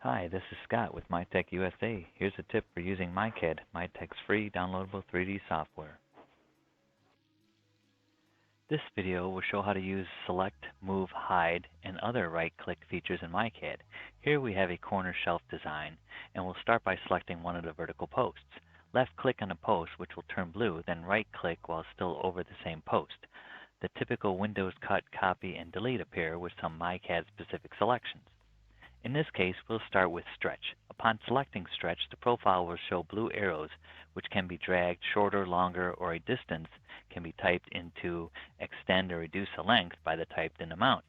Hi, this is Scott with MyTech USA. Here's a tip for using MyCAD, MyTech's free downloadable 3D software. This video will show how to use Select, Move, Hide, and other right-click features in MyCAD. Here we have a corner shelf design, and we'll start by selecting one of the vertical posts. Left-click on a post, which will turn blue, then right-click while still over the same post. The typical Windows Cut, Copy, and Delete appear with some MyCAD-specific selections. In this case, we'll start with Stretch. Upon selecting Stretch, the profile will show blue arrows, which can be dragged shorter, longer, or a distance can be typed into extend or reduce a length by the typed in amount.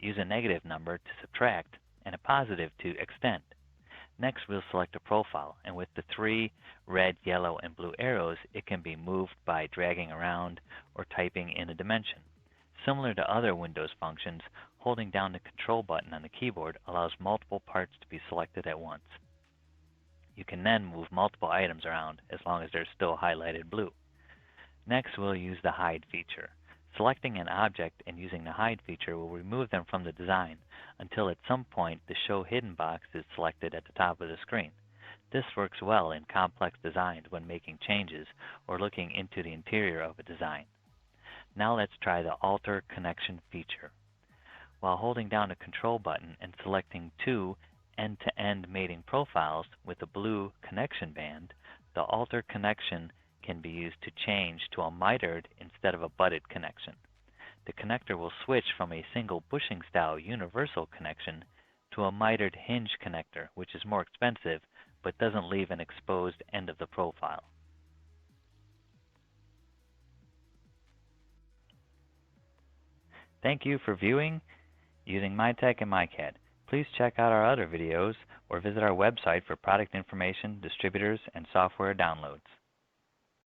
Use a negative number to subtract and a positive to extend. Next, we'll select a profile, and with the three red, yellow, and blue arrows, it can be moved by dragging around or typing in a dimension. Similar to other Windows functions, holding down the Control button on the keyboard allows multiple parts to be selected at once. You can then move multiple items around as long as they're still highlighted blue. Next, we'll use the Hide feature. Selecting an object and using the Hide feature will remove them from the design until at some point the Show Hidden box is selected at the top of the screen. This works well in complex designs when making changes or looking into the interior of a design. Now let's try the Alter Connection feature. While holding down the Control button and selecting two end-to-end mating profiles with a blue connection band, the Alter Connection can be used to change to a mitered instead of a butted connection. The connector will switch from a single bushing style universal connection to a mitered hinge connector, which is more expensive but doesn't leave an exposed end of the profile. Thank you for viewing using MyTech and MyCAD. Please check out our other videos or visit our website for product information, distributors, and software downloads.